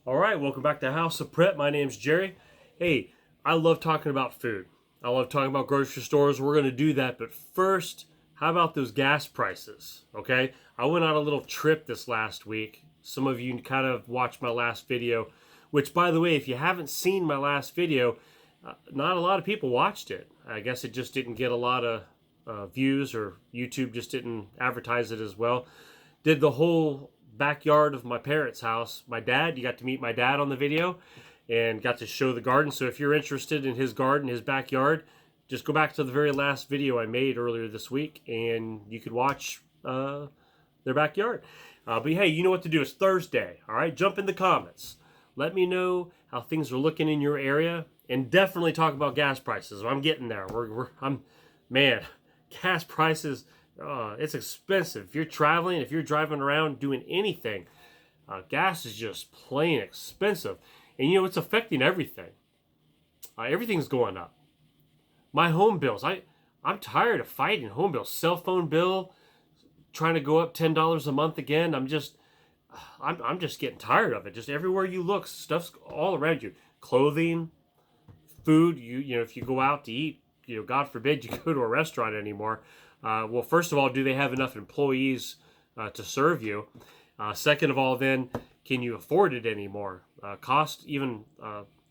All right, welcome back to House of Prep. My name's Jerry. Hey, I love talking about food. I love talking about grocery stores. We're going to do that, but first, how about those gas prices? Okay, I went on a little trip this last week. Some of you kind of watched my last video, which, by the way, if you haven't seen my last video, not a lot of people watched it. I guess it just didn't get a lot of views, or YouTube just didn't advertise it as well. Did the whole backyard of my parents' house. You got to meet my dad on the video and got to show the garden. So if you're interested in his garden, his backyard, just go back to the very last video I made earlier this week and you could watch their backyard. But hey, you know what to do. It's Thursday. All right, jump in the comments. Let me know how things are looking in your area, and definitely talk about gas prices. I'm getting there. Man, gas prices. It's expensive. If you're traveling, if you're driving around doing anything, gas is just plain expensive. And you know, it's affecting everything. Everything's going up. My home bills, I'm tired of fighting home bills. Cell phone bill, trying to go up $10 a month again. I'm just getting tired of it. Just everywhere you look, stuff's all around you. Clothing, food, you know, if you go out to eat, you know, God forbid you go to a restaurant anymore. Well, first of all, do they have enough employees to serve you? Second of all, then, can you afford it anymore? Cost, even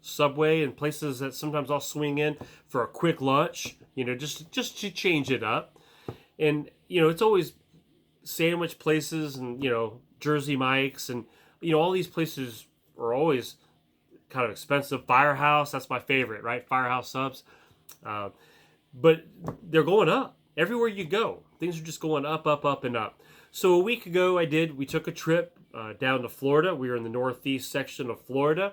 Subway and places that sometimes I'll swing in for a quick lunch, you know, just to change it up. And, you know, it's always sandwich places and, you know, Jersey Mike's and, you know, all these places are always kind of expensive. Firehouse, that's my favorite, right? Firehouse subs. But they're going up. Everywhere you go, things are just going up, up, up, and up. So a week ago, we took a trip down to Florida. We were in the northeast section of Florida,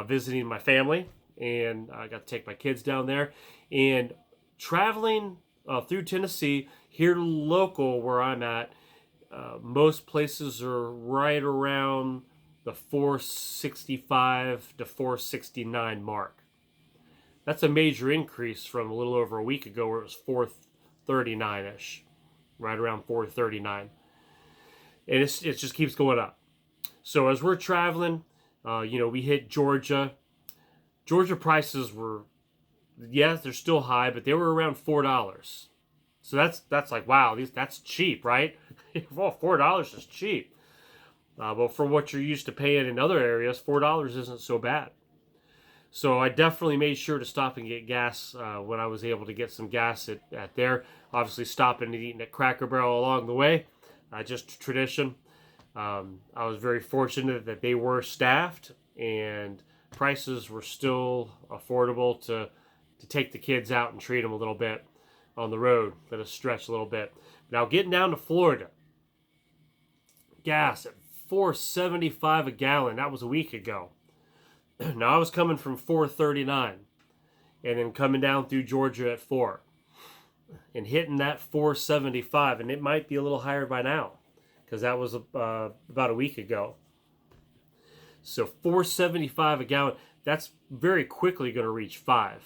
visiting my family, and I got to take my kids down there. And traveling through Tennessee, here local where I'm at, most places are right around the 465 to 469 mark. That's a major increase from a little over a week ago where it was 439-ish, right around 439. And it just keeps going up. So as we're traveling, you know, we hit Georgia. Georgia prices were, yes, they're still high, but they were around $4. So that's like, wow, that's cheap, right? Well, $4 is cheap. But for what you're used to paying in other areas, $4 isn't so bad. So I definitely made sure to stop and get gas when I was able to get some gas at there. Obviously stopping and eating at Cracker Barrel along the way, just tradition. I was very fortunate that they were staffed and prices were still affordable to take the kids out and treat them a little bit on the road, let us stretch a little bit. Now getting down to Florida, gas at $4.75 a gallon. That was a week ago. Now I was coming from 439 and then coming down through Georgia at 4 and hitting that 475, and it might be a little higher by now because that was about a week ago. So 475 a gallon, that's very quickly going to reach 5.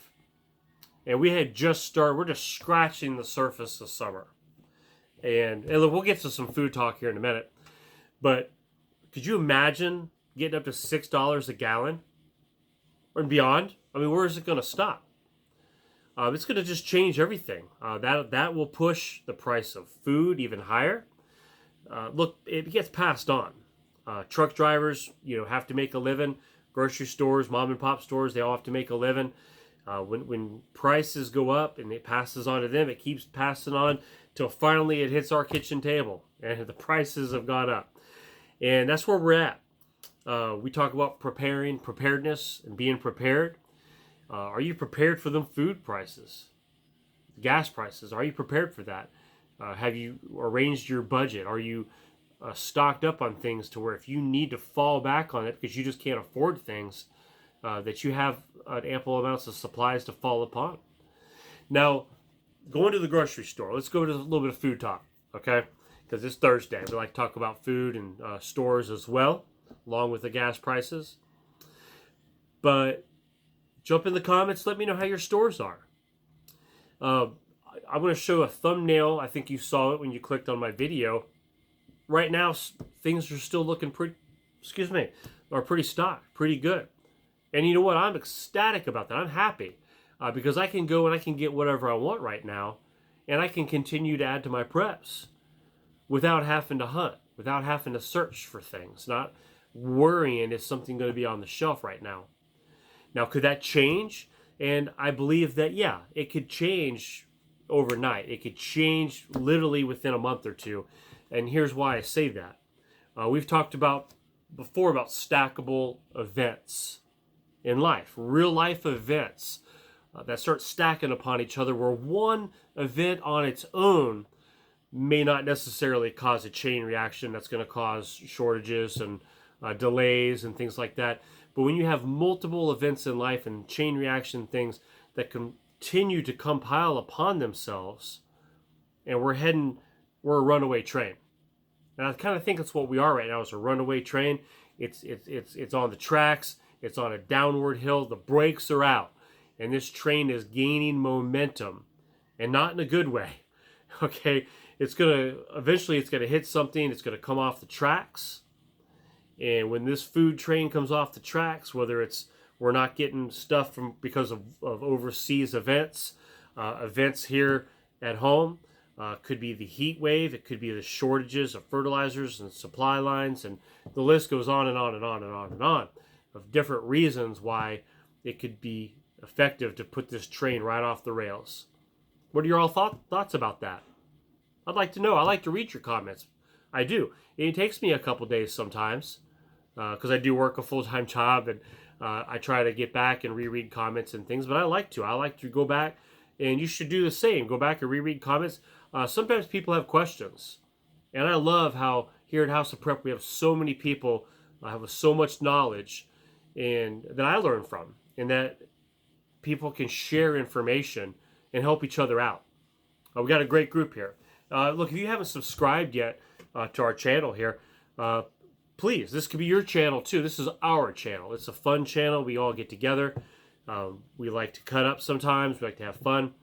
And we're just scratching the surface of summer. And we'll get to some food talk here in a minute. But could you imagine getting up to $6 a gallon? And beyond? I mean, where is it going to stop? It's going to just change everything. That will push the price of food even higher. Look, it gets passed on. Truck drivers, you know, have to make a living. Grocery stores, mom and pop stores, they all have to make a living. When prices go up and it passes on to them, it keeps passing on till finally it hits our kitchen table and the prices have gone up. And that's where we're at. We talk about preparedness, and being prepared. Are you prepared for them food prices, gas prices? Are you prepared for that? Have you arranged your budget? Are you stocked up on things to where if you need to fall back on it because you just can't afford things, that you have ample amounts of supplies to fall upon? Now, going to the grocery store, let's go to a little bit of food talk, okay? Because it's Thursday. We like to talk about food and stores as well, along with the gas prices. But jump in the comments, let me know how your stores are. I'm going to show a thumbnail. I think you saw it when you clicked on my video. Right now, things are still looking excuse me, are pretty stocked, pretty good. And you know what? I'm ecstatic about that. I'm happy because I can go and I can get whatever I want right now, and I can continue to add to my preps without having to hunt, without having to search for things, not worrying if something going to be on the shelf right now. Now, could that change? And I believe that, yeah, it could change overnight. It could change literally within a month or two. And here's why I say that. We've talked about before about stackable events in life, real life events that start stacking upon each other, where one event on its own may not necessarily cause a chain reaction that's going to cause shortages and delays and things like that. But when you have multiple events in life and chain reaction things that continue to compile upon themselves, and we're a runaway train. And I kind of think that's what we are right now, is a runaway train. It's on the tracks. It's on a downward hill. The brakes are out. And this train is gaining momentum. And not in a good way. Okay? Eventually it's going to hit something. It's going to come off the tracks. And when this food train comes off the tracks, whether it's we're not getting stuff because of overseas events, events here at home, could be the heat wave, it could be the shortages of fertilizers and supply lines, and the list goes on and on and on and on and on of different reasons why it could be effective to put this train right off the rails. What are your all thoughts about that? I'd like to know. I like to read your comments. I do. It takes me a couple days sometimes because I do work a full-time job, and I try to get back and reread comments and things, but I like to. I like to go back, and you should do the same. Go back and reread comments. Sometimes people have questions, and I love how here at House of Prep we have so many people have so much knowledge and that I learn from, and that people can share information and help each other out. We got a great group here. Look, if you haven't subscribed yet to our channel here, please, this could be your channel too. This is our channel. It's a fun channel. We all get together. We like to cut up sometimes. We like to have fun.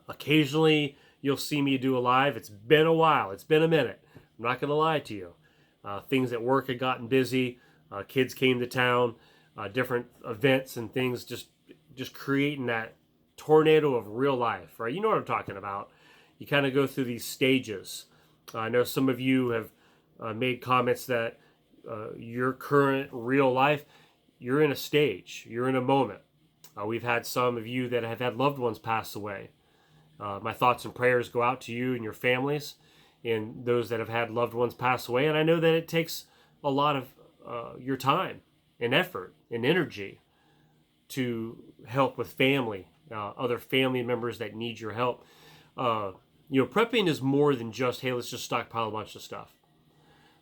Occasionally, you'll see me do a live. It's been a while. It's been a minute. I'm not going to lie to you. Things at work had gotten busy. Kids came to town. Different events and things just creating that tornado of real life, right? You know what I'm talking about. You kind of go through these stages. I know some of you have made comments that your current real life, you're in a stage. You're in a moment. We've had some of you that have had loved ones pass away. My thoughts and prayers go out to you and your families and those that have had loved ones pass away. And I know that it takes a lot of your time and effort and energy to help with family, other family members that need your help. Prepping is more than just, hey, let's just stockpile a bunch of stuff.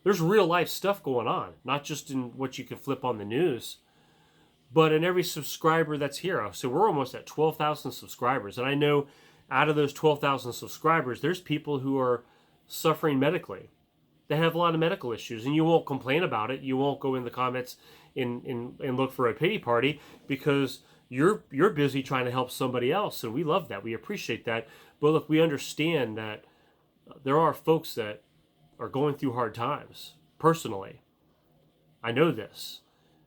There's real life stuff going on, not just in what you can flip on the news, but in every subscriber that's here. So we're almost at 12,000 subscribers. And I know out of those 12,000 subscribers, there's people who are suffering medically. They have a lot of medical issues, and you won't complain about it. You won't go in the comments and look for a pity party because you're busy trying to help somebody else, and we love that. We appreciate that. But look, we understand that there are folks that are going through hard times personally. I know this.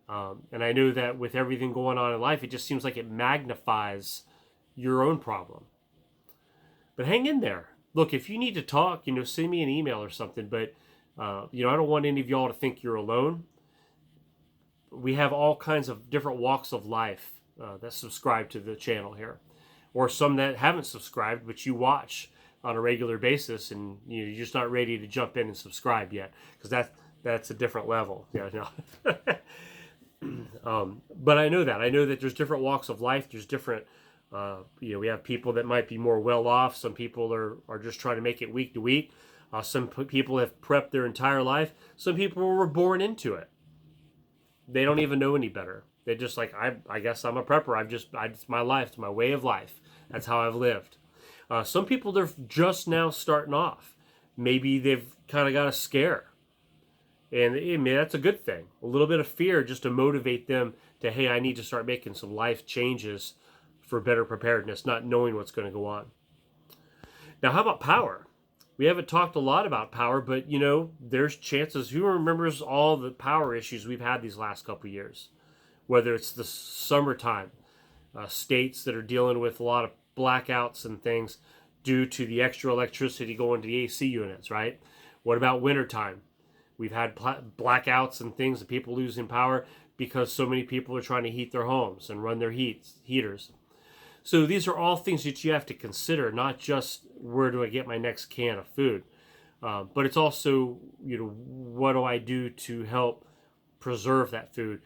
And I know that with everything going on in life, it just seems like it magnifies your own problem. But hang in there. Look, if you need to talk, send me an email or something. But, I don't want any of y'all to think you're alone. We have all kinds of different walks of life that subscribe to the channel here. Or some that haven't subscribed, but you watch on a regular basis, and you're just not ready to jump in and subscribe yet. Because that's a different level. Yeah, no. But I know that there's different walks of life. There's different, we have people that might be more well off. Some people are just trying to make it week to week. Some people have prepped their entire life. Some people were born into it. They don't even know any better. They're just like, I guess I'm a prepper. It's my life. It's my way of life. That's how I've lived. Some people, they're just now starting off. Maybe they've kind of got a scare. And that's a good thing. A little bit of fear just to motivate them to, hey, I need to start making some life changes for better preparedness, not knowing what's going to go on. Now, how about power? We haven't talked a lot about power, but you know, there's chances. Who remembers all the power issues we've had these last couple of years? Whether it's the summertime, states that are dealing with a lot of blackouts and things due to the extra electricity going to the AC units, right? What about wintertime? We've had blackouts and things that people losing power because so many people are trying to heat their homes and run their heaters. So these are all things that you have to consider, not just where do I get my next can of food, but it's also, you know, what do I do to help preserve that food,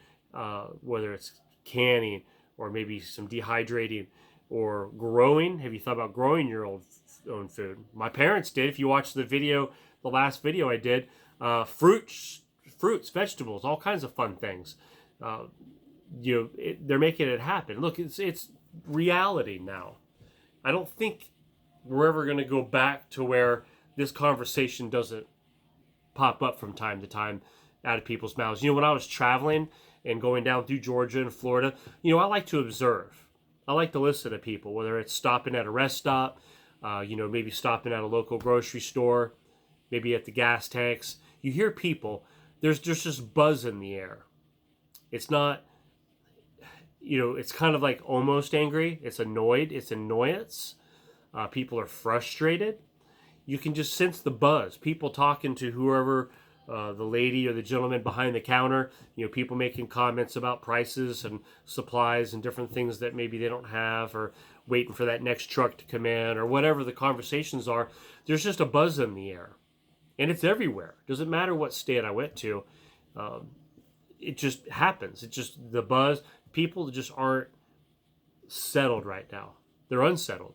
whether it's canning or maybe some dehydrating or growing. Have you thought about growing your own food? My parents did. If you watch the video, the last video I did, fruits, vegetables, all kinds of fun things. You know, they're making it happen. Look, it's reality now. I don't think we're ever going to go back to where this conversation doesn't pop up from time to time out of people's mouths. You know, when I was traveling and going down through Georgia and Florida, you know, I like to observe. I like to listen to people, whether it's stopping at a rest stop, you know, maybe stopping at a local grocery store, maybe at the gas tanks. You hear people, there's just buzz in the air. It's not, you know, it's kind of like almost angry. It's annoyed. It's annoyance. People are frustrated. You can just sense the buzz. People talking to whoever, the lady or the gentleman behind the counter. You know, people making comments about prices and supplies and different things that maybe they don't have, or waiting for that next truck to come in, or whatever the conversations are. There's just a buzz in the air. And it's everywhere. Doesn't matter what state I went to. It just happens. It's just the buzz. People just aren't settled right now. They're unsettled.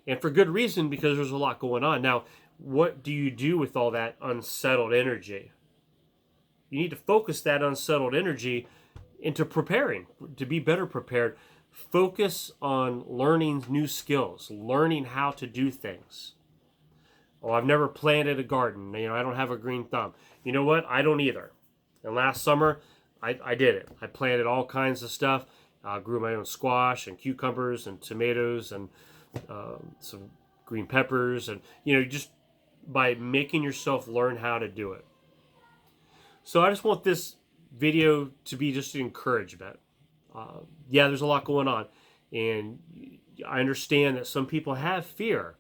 And for good reason, because there's a lot going on. Now, what do you do with all that unsettled energy? You need to focus that unsettled energy into preparing, to be better prepared. Focus on learning new skills, learning how to do things. Oh, I've never planted a garden. You know, I don't have a green thumb. You know what? I don't either. And last summer, I did it. I planted all kinds of stuff. Grew my own squash and cucumbers and tomatoes and some green peppers. And, you know, just by making yourself learn how to do it. So I just want this video to be just an encouragement. Yeah, there's a lot going on. And I understand that some people have fear.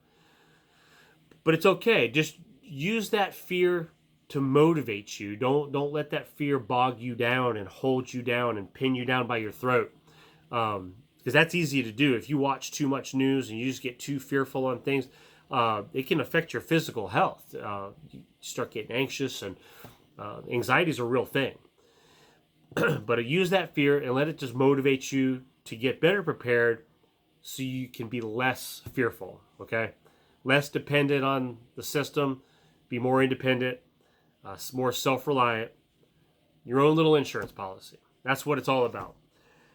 But it's okay. Just use that fear to motivate you. Don't let that fear bog you down and hold you down and pin you down by your throat. Because that's easy to do. If you watch too much news and you just get too fearful on things, it can affect your physical health. You start getting anxious, and anxiety is a real thing. But use that fear and let it just motivate you to get better prepared so you can be less fearful, okay? Less dependent on the system, be more independent, more self-reliant, your own little insurance policy. That's what it's all about.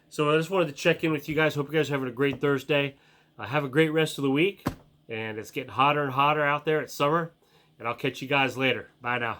So I just wanted to check in with you guys. Hope you guys are having a great Thursday. Have a great rest of the week. And it's getting hotter and hotter out there. It's summer. And I'll catch you guys later. Bye now.